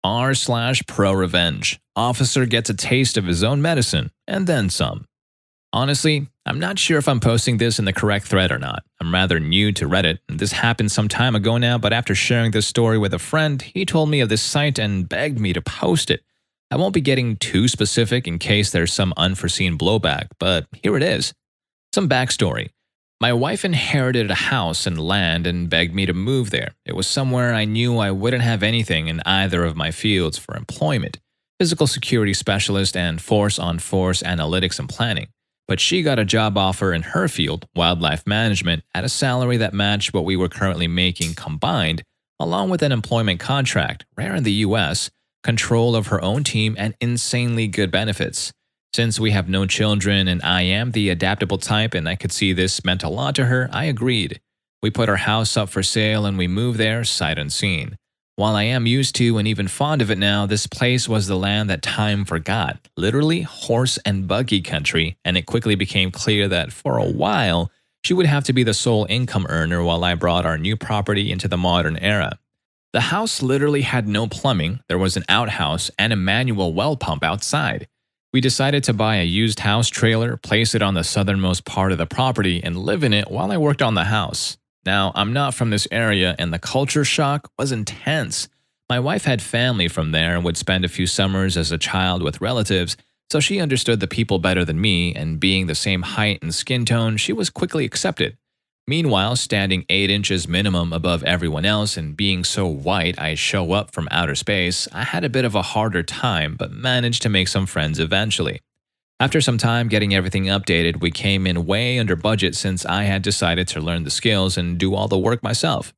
r/ProRevenge. Officer gets a taste of his own medicine, and then some. Honestly, I'm not sure if I'm posting this in the correct thread or not. I'm rather new to Reddit, and this happened some time ago now, but after sharing this story with a friend, he told me of this site and begged me to post it. I won't be getting too specific in case there's some unforeseen blowback, but here it is. Some backstory. My wife inherited a house and land and begged me to move there. It was somewhere I knew I wouldn't have anything in either of my fields for employment, physical security specialist and force-on-force analytics and planning. But she got a job offer in her field, wildlife management, at a salary that matched what we were currently making combined, along with an employment contract, rare in the US, control of her own team, and insanely good benefits. Since we have no children and I am the adaptable type and I could see this meant a lot to her, I agreed. We put our house up for sale and we moved there sight unseen. While I am used to and even fond of it now, this place was the land that time forgot, literally horse and buggy country, and it quickly became clear that for a while, she would have to be the sole income earner while I brought our new property into the modern era. The house literally had no plumbing, there was an outhouse and a manual well pump outside. We decided to buy a used house trailer, place it on the southernmost part of the property, and live in it while I worked on the house. Now, I'm not from this area and the culture shock was intense. My wife had family from there and would spend a few summers as a child with relatives, so she understood the people better than me, and being the same height and skin tone, she was quickly accepted. Meanwhile, standing 8 inches minimum above everyone else and being so white I show up from outer space, I had a bit of a harder time but managed to make some friends eventually. After some time getting everything updated, we came in way under budget since I had decided to learn the skills and do all the work myself.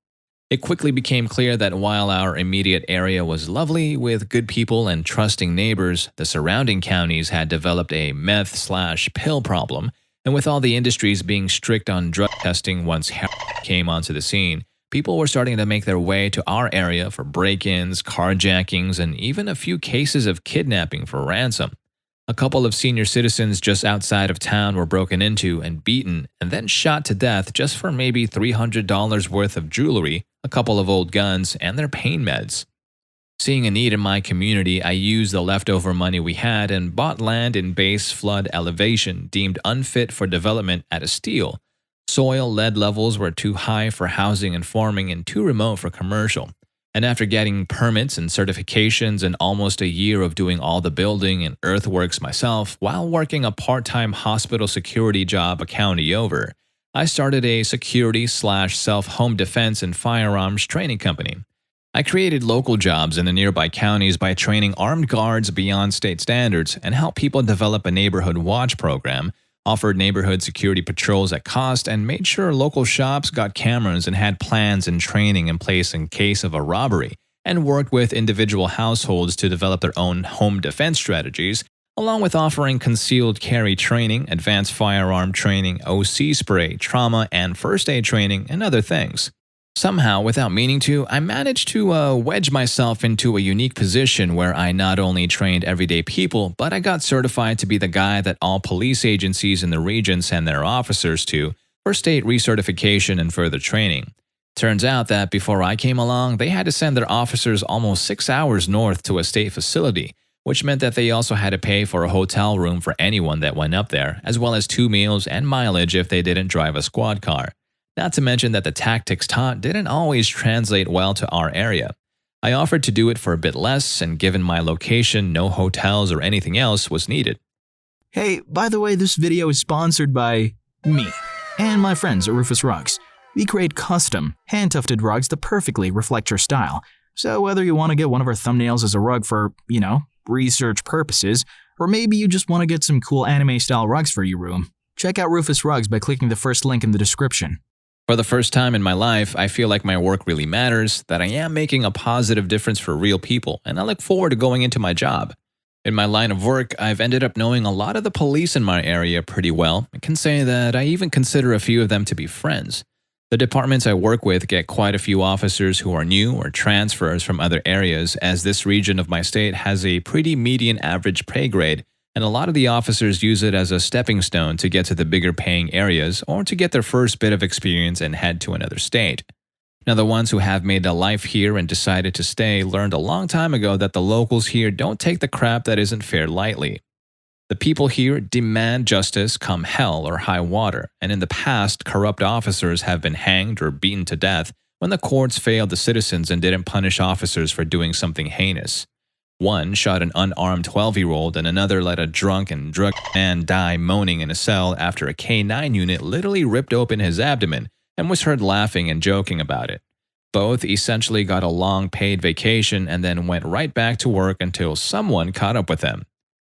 It quickly became clear that while our immediate area was lovely with good people and trusting neighbors, the surrounding counties had developed a meth/pill problem, and with all the industries being strict on drug testing once heroin came onto the scene, people were starting to make their way to our area for break-ins, carjackings, and even a few cases of kidnapping for ransom. A couple of senior citizens just outside of town were broken into and beaten and then shot to death just for maybe $300 worth of jewelry, a couple of old guns, and their pain meds. Seeing a need in my community, I used the leftover money we had and bought land in base flood elevation deemed unfit for development at a steal. Soil lead levels were too high for housing and farming and too remote for commercial. And after getting permits and certifications and almost a year of doing all the building and earthworks myself while working a part-time hospital security job a county over, I started a security/self-home defense and firearms training company. I created local jobs in the nearby counties by training armed guards beyond state standards and helped people develop a neighborhood watch program, offered neighborhood security patrols at cost, and made sure local shops got cameras and had plans and training in place in case of a robbery, and worked with individual households to develop their own home defense strategies, along with offering concealed carry training, advanced firearm training, OC spray, trauma and first aid training, and other things. Somehow, without meaning to, I managed to wedge myself into a unique position where I not only trained everyday people, but I got certified to be the guy that all police agencies in the region send their officers to for state recertification and further training. Turns out that before I came along, they had to send their officers almost 6 hours north to a state facility, which meant that they also had to pay for a hotel room for anyone that went up there, as well as 2 meals and mileage if they didn't drive a squad car. Not to mention that the tactics taught didn't always translate well to our area. I offered to do it for a bit less, and given my location, no hotels or anything else was needed. Hey, by the way, this video is sponsored by me and my friends at Rufus Rugs. We create custom, hand-tufted rugs that perfectly reflect your style. So whether you want to get one of our thumbnails as a rug for, research purposes, or maybe you just want to get some cool anime-style rugs for your room, check out Rufus Rugs by clicking the first link in the description. For the first time in my life, I feel like my work really matters, that I am making a positive difference for real people, and I look forward to going into my job. In my line of work, I've ended up knowing a lot of the police in my area pretty well. I can say that I even consider a few of them to be friends. The departments I work with get quite a few officers who are new or transfers from other areas, as this region of my state has a pretty median average pay grade, and a lot of the officers use it as a stepping stone to get to the bigger paying areas or to get their first bit of experience and head to another state. Now, the ones who have made a life here and decided to stay learned a long time ago that the locals here don't take the crap that isn't fair lightly. The people here demand justice come hell or high water, and in the past, corrupt officers have been hanged or beaten to death when the courts failed the citizens and didn't punish officers for doing something heinous. One shot an unarmed 12-year-old and another let a drunk and drugged man die moaning in a cell after a K-9 unit literally ripped open his abdomen and was heard laughing and joking about it. Both essentially got a long paid vacation and then went right back to work until someone caught up with them.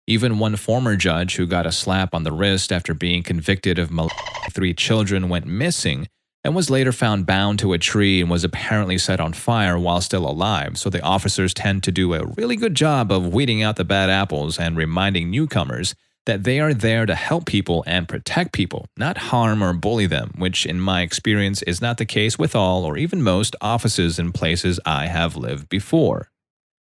Even one former judge who got a slap on the wrist after being convicted of molesting 3 children went missing and was later found bound to a tree and was apparently set on fire while still alive, so the officers tend to do a really good job of weeding out the bad apples and reminding newcomers that they are there to help people and protect people, not harm or bully them, which in my experience is not the case with all or even most offices in places I have lived before.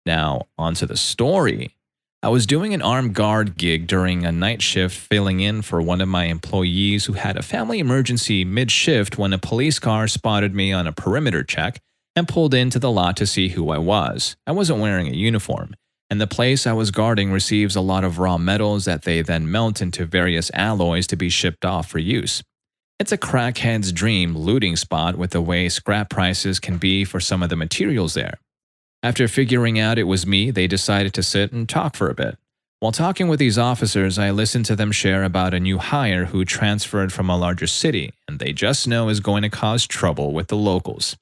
Now, onto the story. I was doing an armed guard gig during a night shift filling in for one of my employees who had a family emergency mid-shift when a police car spotted me on a perimeter check and pulled into the lot to see who I was. I wasn't wearing a uniform, and the place I was guarding receives a lot of raw metals that they then melt into various alloys to be shipped off for use. It's a crackhead's dream looting spot with the way scrap prices can be for some of the materials there. After figuring out it was me, they decided to sit and talk for a bit. While talking with these officers, I listened to them share about a new hire who transferred from a larger city, and they just know is going to cause trouble with the locals.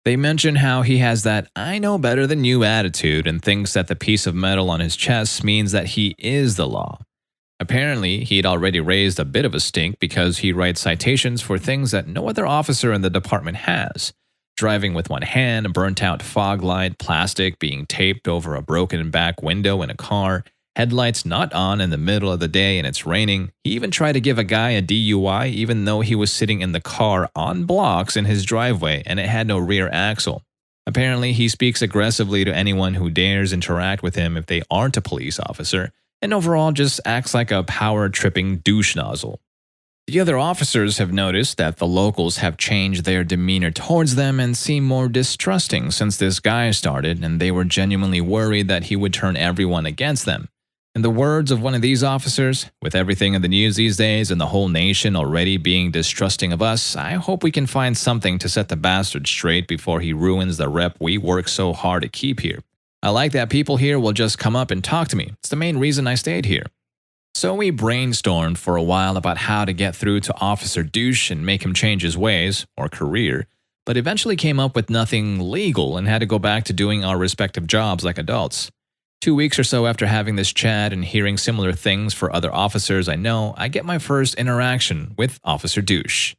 They mention how he has that "I know better than you" attitude and thinks that the piece of metal on his chest means that he is the law. Apparently, he'd already raised a bit of a stink because he writes citations for things that no other officer in the department has. Driving with one hand, a burnt-out fog light, plastic being taped over a broken back window in a car, headlights not on in the middle of the day and it's raining. He even tried to give a guy a DUI even though he was sitting in the car on blocks in his driveway and it had no rear axle. Apparently, he speaks aggressively to anyone who dares interact with him if they aren't a police officer, and overall just acts like a power-tripping douche nozzle. The other officers have noticed that the locals have changed their demeanor towards them and seem more distrusting since this guy started, and they were genuinely worried that he would turn everyone against them. In the words of one of these officers, with everything in the news these days and the whole nation already being distrusting of us, I hope we can find something to set the bastard straight before he ruins the rep we work so hard to keep here. I like that people here will just come up and talk to me. It's the main reason I stayed here. So we brainstormed for a while about how to get through to Officer Douche and make him change his ways, or career, but eventually came up with nothing legal and had to go back to doing our respective jobs like adults. 2 weeks or so after having this chat and hearing similar things for other officers I know, I get my first interaction with Officer Douche.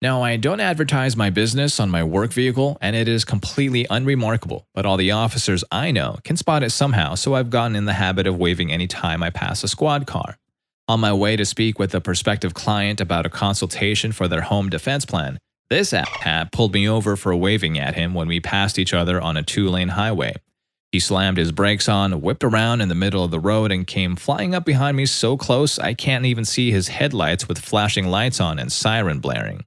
Now, I don't advertise my business on my work vehicle, and it is completely unremarkable, but all the officers I know can spot it somehow, so I've gotten in the habit of waving any time I pass a squad car. On my way to speak with a prospective client about a consultation for their home defense plan, this asshat pulled me over for waving at him when we passed each other on a 2-lane highway. He slammed his brakes on, whipped around in the middle of the road, and came flying up behind me so close I can't even see his headlights with flashing lights on and siren blaring.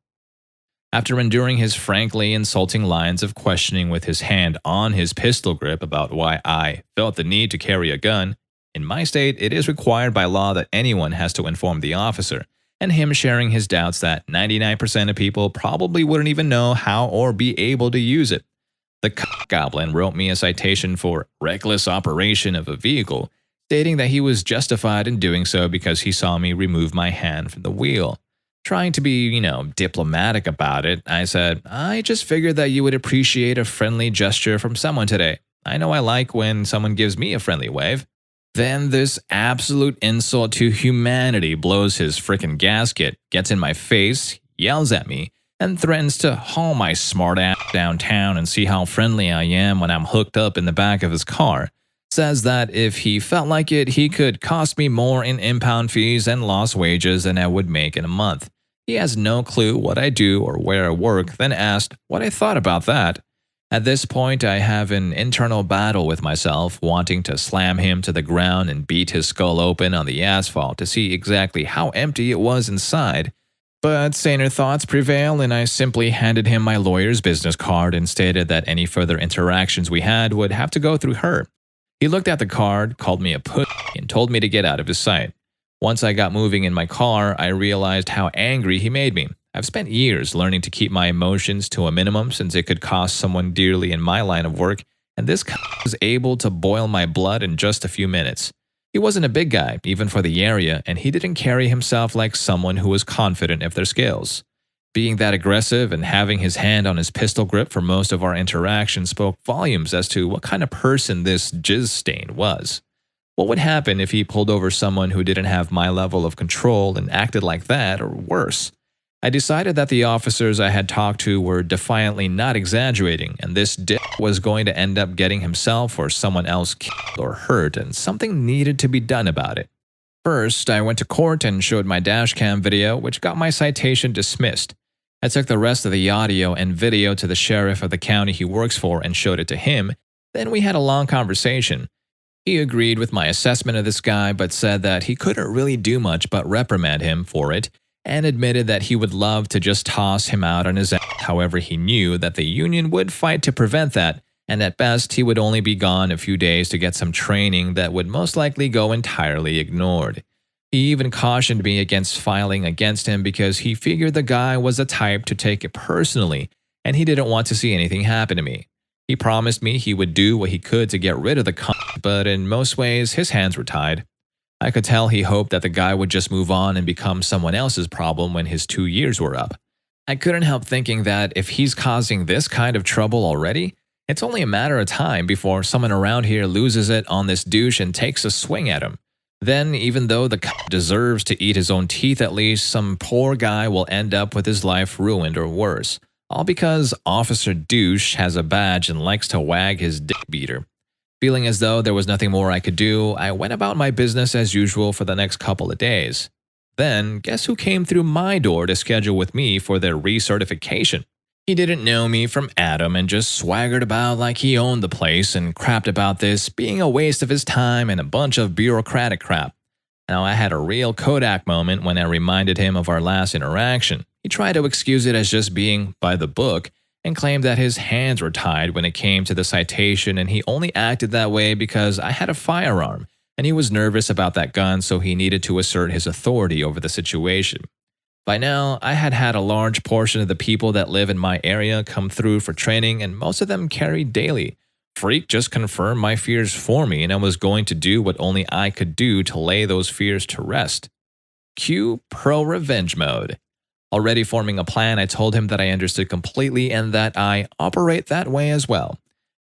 After enduring his frankly insulting lines of questioning with his hand on his pistol grip about why I felt the need to carry a gun, in my state it is required by law that anyone has to inform the officer, and him sharing his doubts that 99% of people probably wouldn't even know how or be able to use it. The goblin wrote me a citation for reckless operation of a vehicle, stating that he was justified in doing so because he saw me remove my hand from the wheel. Trying to be, diplomatic about it, I said, I just figured that you would appreciate a friendly gesture from someone today. I know I like when someone gives me a friendly wave. Then this absolute insult to humanity blows his frickin' gasket, gets in my face, yells at me, and threatens to haul my smart ass downtown and see how friendly I am when I'm hooked up in the back of his car. Says that if he felt like it, he could cost me more in impound fees and lost wages than I would make in a month. He has no clue what I do or where I work, then asked what I thought about that. At this point, I have an internal battle with myself, wanting to slam him to the ground and beat his skull open on the asphalt to see exactly how empty it was inside. But saner thoughts prevailed, and I simply handed him my lawyer's business card and stated that any further interactions we had would have to go through her. He looked at the card, called me a pussy, and told me to get out of his sight. Once I got moving in my car, I realized how angry he made me. I've spent years learning to keep my emotions to a minimum since it could cost someone dearly in my line of work, and this was able to boil my blood in just a few minutes. He wasn't a big guy, even for the area, and he didn't carry himself like someone who was confident of their skills. Being that aggressive and having his hand on his pistol grip for most of our interactions spoke volumes as to what kind of person this jizz stain was. What would happen if he pulled over someone who didn't have my level of control and acted like that, or worse? I decided that the officers I had talked to were defiantly not exaggerating, and this dick was going to end up getting himself or someone else killed or hurt, and something needed to be done about it. First, I went to court and showed my dashcam video, which got my citation dismissed. I took the rest of the audio and video to the sheriff of the county he works for and showed it to him. Then we had a long conversation. He agreed with my assessment of this guy, but said that he couldn't really do much but reprimand him for it, and admitted that he would love to just toss him out on his ass. However, he knew that the union would fight to prevent that, and at best he would only be gone a few days to get some training that would most likely go entirely ignored. He even cautioned me against filing against him because he figured the guy was the type to take it personally, and he didn't want to see anything happen to me. He promised me he would do what he could to get rid of the cunt, but in most ways his hands were tied. I could tell he hoped that the guy would just move on and become someone else's problem when his 2 years were up. I couldn't help thinking that if he's causing this kind of trouble already, it's only a matter of time before someone around here loses it on this douche and takes a swing at him. Then, even though the cunt deserves to eat his own teeth at least, some poor guy will end up with his life ruined or worse. All because Officer Douche has a badge and likes to wag his dick beater. Feeling as though there was nothing more I could do, I went about my business as usual for the next couple of days. Then, guess who came through my door to schedule with me for their recertification? He didn't know me from Adam and just swaggered about like he owned the place and crapped about this being a waste of his time and a bunch of bureaucratic crap. Now, I had a real Kodak moment when I reminded him of our last interaction. He tried to excuse it as just being by the book and claimed that his hands were tied when it came to the citation, and he only acted that way because I had a firearm and he was nervous about that gun, so he needed to assert his authority over the situation. By now, I had had a large portion of the people that live in my area come through for training, and most of them carried daily. Freak just confirmed my fears for me, and I was going to do what only I could do to lay those fears to rest. Cue ProRevenge mode. Already forming a plan, I told him that I understood completely and that I operate that way as well.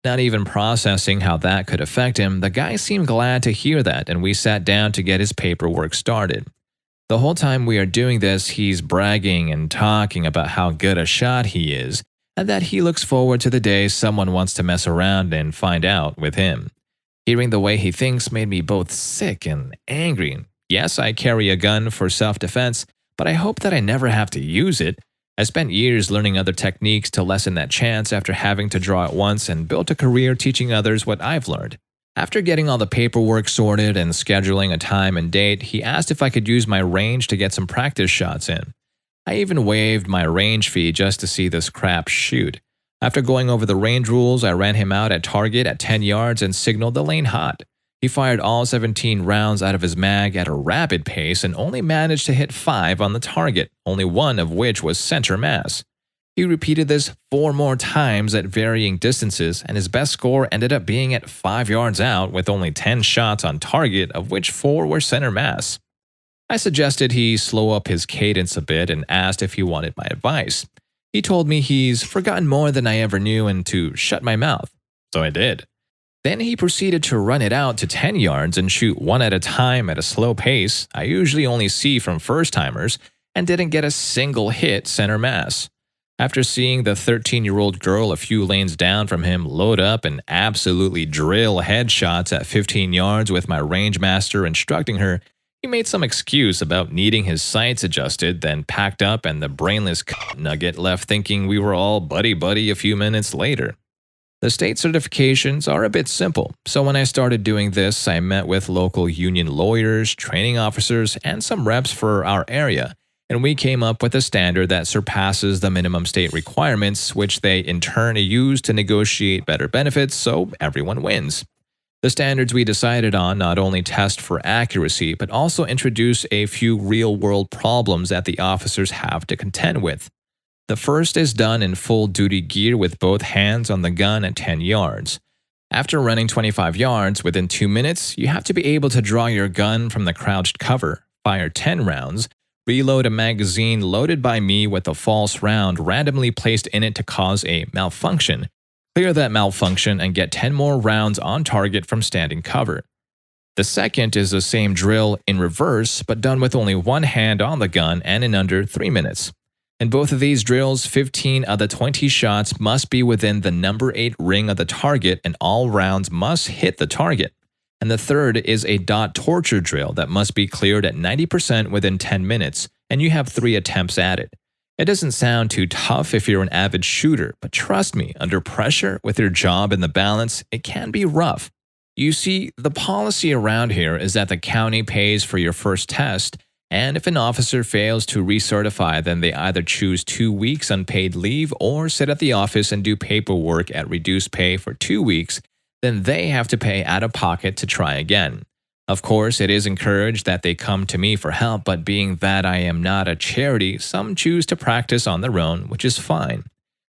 Not even processing how that could affect him, the guy seemed glad to hear that, and we sat down to get his paperwork started. The whole time we are doing this, he's bragging and talking about how good a shot he is, and that he looks forward to the day someone wants to mess around and find out with him. Hearing the way he thinks made me both sick and angry. Yes, I carry a gun for self-defense, but I hope that I never have to use it. I spent years learning other techniques to lessen that chance after having to draw it once and built a career teaching others what I've learned. After getting all the paperwork sorted and scheduling a time and date, he asked if I could use my range to get some practice shots in. I even waived my range fee just to see this crap shoot. After going over the range rules, I ran him out at target at 10 yards and signaled the lane hot. He fired all 17 rounds out of his mag at a rapid pace and only managed to hit 5 on the target, only one of which was center mass. He repeated this 4 more times at varying distances, and his best score ended up being at 5 yards out with only 10 shots on target, of which 4 were center mass. I suggested he slow up his cadence a bit and asked if he wanted my advice. He told me he's forgotten more than I ever knew and to shut my mouth. So I did. Then he proceeded to run it out to 10 yards and shoot one at a time at a slow pace I usually only see from first-timers, and didn't get a single hit center mass. After seeing the 13-year-old girl a few lanes down from him load up and absolutely drill headshots at 15 yards with my range master instructing her, he made some excuse about needing his sights adjusted, then packed up, and the brainless nugget left thinking we were all buddy-buddy a few minutes later. The state certifications are a bit simple, so when I started doing this, I met with local union lawyers, training officers, and some reps for our area, and we came up with a standard that surpasses the minimum state requirements, which they in turn use to negotiate better benefits, so everyone wins. The standards we decided on not only test for accuracy, but also introduce a few real-world problems that the officers have to contend with. The first is done in full-duty gear with both hands on the gun at 10 yards. After running 25 yards within 2 minutes, you have to be able to draw your gun from the crouched cover, fire 10 rounds, reload a magazine loaded by me with a false round randomly placed in it to cause a malfunction, clear that malfunction, and get 10 more rounds on target from standing cover. The second is the same drill in reverse, but done with only one hand on the gun and in under 3 minutes. In both of these drills, 15 of the 20 shots must be within the number 8 ring of the target and all rounds must hit the target. And the third is a dot torture drill that must be cleared at 90% within 10 minutes, and you have 3 attempts at it. It doesn't sound too tough if you're an avid shooter, but trust me, under pressure, with your job in the balance, it can be rough. You see, the policy around here is that the county pays for your first test, and if an officer fails to recertify, then they either choose 2 weeks unpaid leave or sit at the office and do paperwork at reduced pay for 2 weeks, then they have to pay out of pocket to try again. Of course, it is encouraged that they come to me for help, but being that I am not a charity, some choose to practice on their own, which is fine.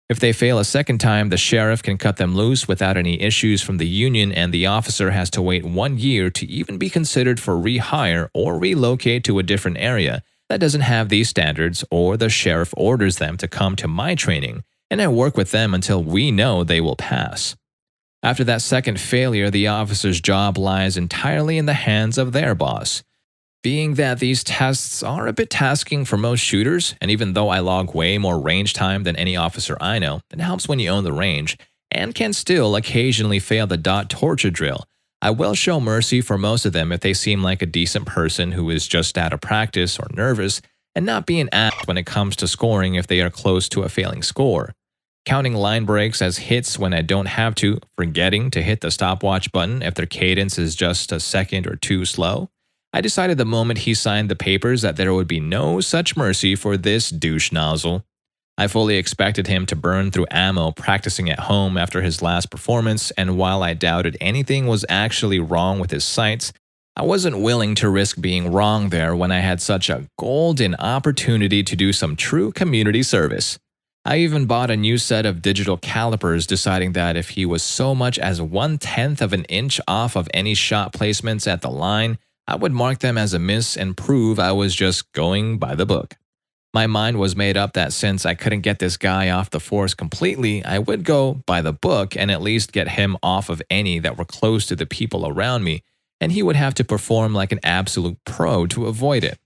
If they fail a second time, the sheriff can cut them loose without any issues from the union, and the officer has to wait 1 year to even be considered for rehire or relocate to a different area that doesn't have these standards, or the sheriff orders them to come to my training, and I work with them until we know they will pass. After that second failure, the officer's job lies entirely in the hands of their boss. Being that these tests are a bit tasking for most shooters, and even though I log way more range time than any officer I know, it helps when you own the range, and can still occasionally fail the dot torture drill, I will show mercy for most of them if they seem like a decent person who is just out of practice or nervous, and not being apt when it comes to scoring if they are close to a failing score. Counting line breaks as hits when I don't have to, forgetting to hit the stopwatch button if their cadence is just a second or two slow. I decided the moment he signed the papers that there would be no such mercy for this douche nozzle. I fully expected him to burn through ammo practicing at home after his last performance, and while I doubted anything was actually wrong with his sights, I wasn't willing to risk being wrong there when I had such a golden opportunity to do some true community service. I even bought a new set of digital calipers, deciding that if he was so much as 1/10 of an inch off of any shot placements at the line, I would mark them as a miss and prove I was just going by the book. My mind was made up that since I couldn't get this guy off the force completely, I would go by the book and at least get him off of any that were close to the people around me, and he would have to perform like an absolute pro to avoid it.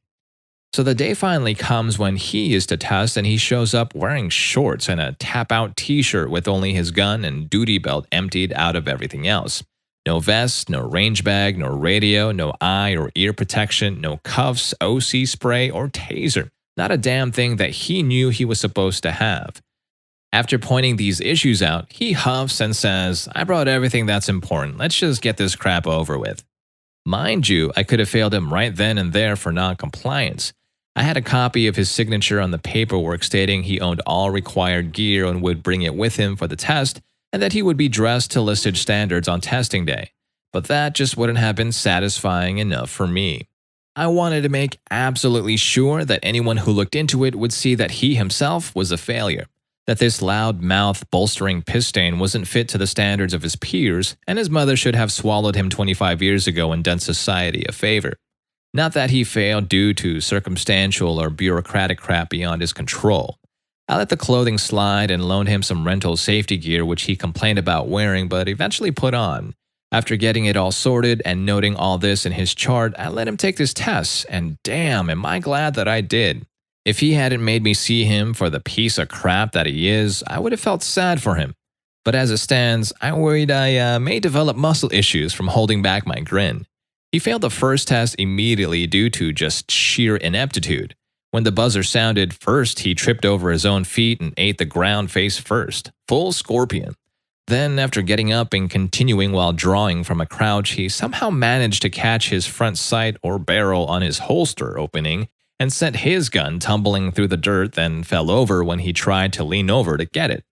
So the day finally comes when he is to test, and he shows up wearing shorts and a tap-out t-shirt with only his gun and duty belt emptied out of everything else. No vest, no range bag, no radio, no eye or ear protection, no cuffs, OC spray, or taser. Not a damn thing that he knew he was supposed to have. After pointing these issues out, he huffs and says, "I brought everything that's important. Let's just get this crap over with." Mind you, I could have failed him right then and there for non-compliance. I had a copy of his signature on the paperwork stating he owned all required gear and would bring it with him for the test, and that he would be dressed to listed standards on testing day. But that just wouldn't have been satisfying enough for me. I wanted to make absolutely sure that anyone who looked into it would see that he himself was a failure, that this loud-mouth bolstering piss stain wasn't fit to the standards of his peers, and his mother should have swallowed him 25 years ago and done society a favor. Not that he failed due to circumstantial or bureaucratic crap beyond his control. I let the clothing slide and loaned him some rental safety gear which he complained about wearing but eventually put on. After getting it all sorted and noting all this in his chart, I let him take this test, and damn, am I glad that I did. If he hadn't made me see him for the piece of crap that he is, I would have felt sad for him. But as it stands, I'm worried I may develop muscle issues from holding back my grin. He failed the first test immediately due to just sheer ineptitude. When the buzzer sounded, first he tripped over his own feet and ate the ground face first, full scorpion. Then, after getting up and continuing while drawing from a crouch, he somehow managed to catch his front sight or barrel on his holster opening and sent his gun tumbling through the dirt, then fell over when he tried to lean over to get it.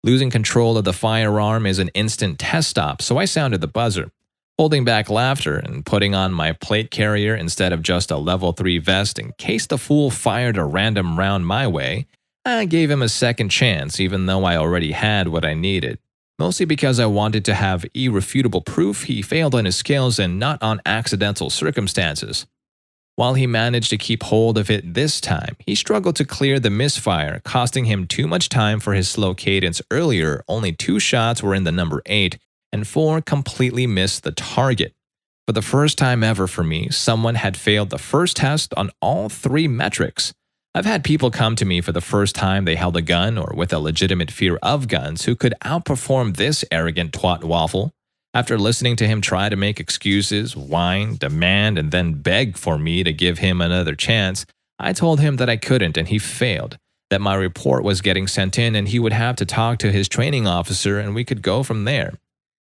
Losing control of the firearm is an instant test stop, so I sounded the buzzer. Holding back laughter and putting on my plate carrier instead of just a level 3 vest in case the fool fired a random round my way, I gave him a second chance even though I already had what I needed. Mostly because I wanted to have irrefutable proof he failed on his skills and not on accidental circumstances. While he managed to keep hold of it this time, he struggled to clear the misfire, costing him too much time for his slow cadence earlier. Only 2 shots were in the number 8, and 4 completely missed the target. For the first time ever for me, someone had failed the first test on all 3 metrics. I've had people come to me for the first time they held a gun or with a legitimate fear of guns who could outperform this arrogant twat waffle. After listening to him try to make excuses, whine, demand, and then beg for me to give him another chance, I told him that I couldn't and he failed, that my report was getting sent in and he would have to talk to his training officer and we could go from there.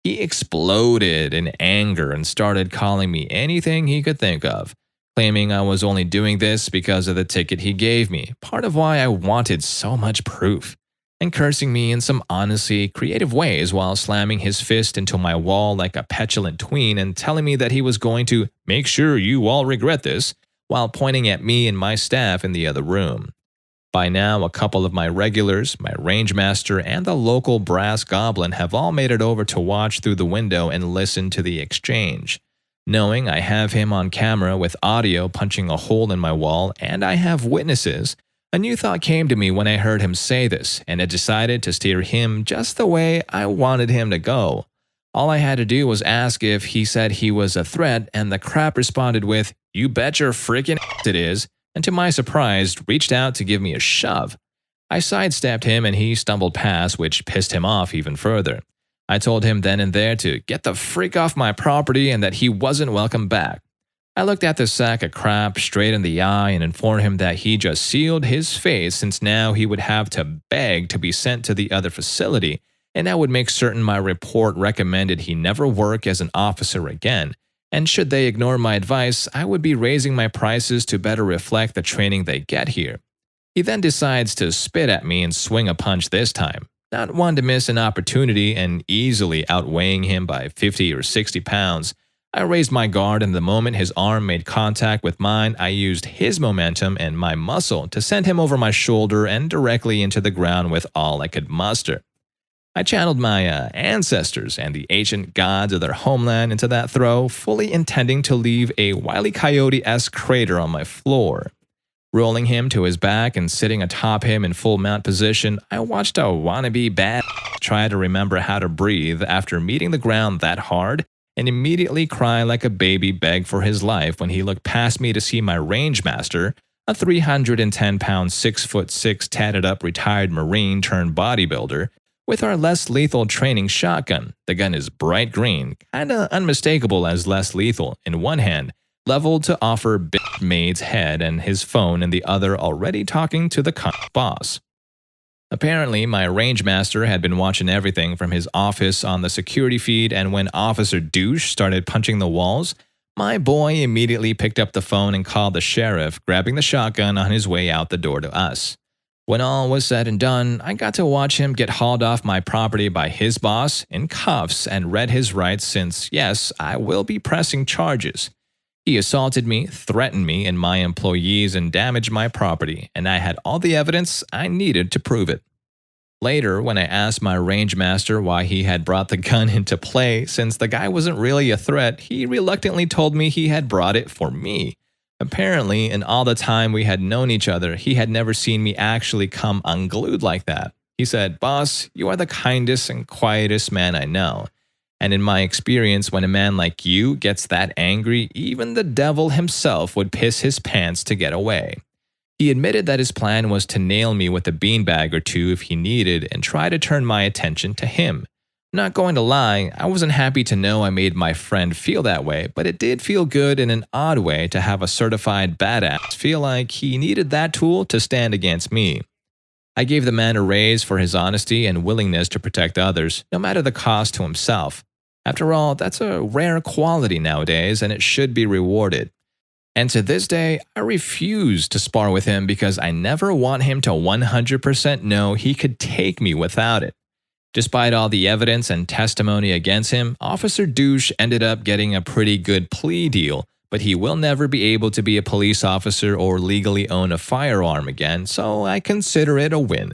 He exploded in anger and started calling me anything he could think of, claiming I was only doing this because of the ticket he gave me, part of why I wanted so much proof, and cursing me in some honestly creative ways while slamming his fist into my wall like a petulant tween and telling me that he was going to make sure you all regret this, while pointing at me and my staff in the other room. By now, a couple of my regulars, my range master, and the local brass goblin have all made it over to watch through the window and listen to the exchange. Knowing I have him on camera with audio punching a hole in my wall and I have witnesses, a new thought came to me when I heard him say this, and I decided to steer him just the way I wanted him to go. All I had to do was ask if he said he was a threat, and the crap responded with, "You bet your freaking ass it is," and to my surprise, reached out to give me a shove. I sidestepped him and he stumbled past, which pissed him off even further. I told him then and there to get the freak off my property and that he wasn't welcome back. I looked at the sack of crap straight in the eye and informed him that he just sealed his fate since now he would have to beg to be sent to the other facility, and I would make certain my report recommended he never work as an officer again. And should they ignore my advice, I would be raising my prices to better reflect the training they get here. He then decides to spit at me and swing a punch this time, not one to miss an opportunity, and easily outweighing him by 50 or 60 pounds. I raised my guard, and the moment his arm made contact with mine, I used his momentum and my muscle to send him over my shoulder and directly into the ground with all I could muster. I channeled my ancestors and the ancient gods of their homeland into that throw, fully intending to leave a Wile E. Coyote-esque crater on my floor. Rolling him to his back and sitting atop him in full mount position, I watched a wannabe bad try to remember how to breathe after meeting the ground that hard, and immediately cry like a baby beg for his life when he looked past me to see my range master, a 310-pound, 6'6" tatted-up retired Marine turned bodybuilder, with our less lethal training shotgun. The gun is bright green, kinda unmistakable as less lethal, in one hand, leveled to offer bitch maid's head, and his phone in the other, already talking to the boss. Apparently, my range master had been watching everything from his office on the security feed, and when Officer Douche started punching the walls, my boy immediately picked up the phone and called the sheriff, grabbing the shotgun on his way out the door to us. When all was said and done, I got to watch him get hauled off my property by his boss in cuffs and read his rights since, yes, I will be pressing charges. He assaulted me, threatened me and my employees, and damaged my property, and I had all the evidence I needed to prove it. Later, when I asked my range master why he had brought the gun into play, since the guy wasn't really a threat, he reluctantly told me he had brought it for me. Apparently, in all the time we had known each other, he had never seen me actually come unglued like that. He said, "Boss, you are the kindest and quietest man I know. And in my experience, when a man like you gets that angry, even the devil himself would piss his pants to get away." He admitted that his plan was to nail me with a beanbag or two if he needed and try to turn my attention to him. Not going to lie, I wasn't happy to know I made my friend feel that way, but it did feel good in an odd way to have a certified badass feel like he needed that tool to stand against me. I gave the man a raise for his honesty and willingness to protect others, no matter the cost to himself. After all, that's a rare quality nowadays, and it should be rewarded. And to this day, I refuse to spar with him because I never want him to 100% know he could take me without it. Despite all the evidence and testimony against him, Officer Douche ended up getting a pretty good plea deal, but he will never be able to be a police officer or legally own a firearm again, so I consider it a win.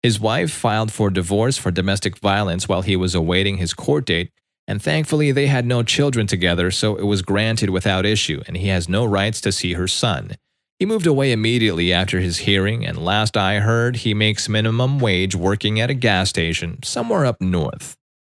His wife filed for divorce for domestic violence while he was awaiting his court date, and thankfully they had no children together, so it was granted without issue, and he has no rights to see her son. He moved away immediately after his hearing, and last I heard, he makes minimum wage working at a gas station somewhere up north.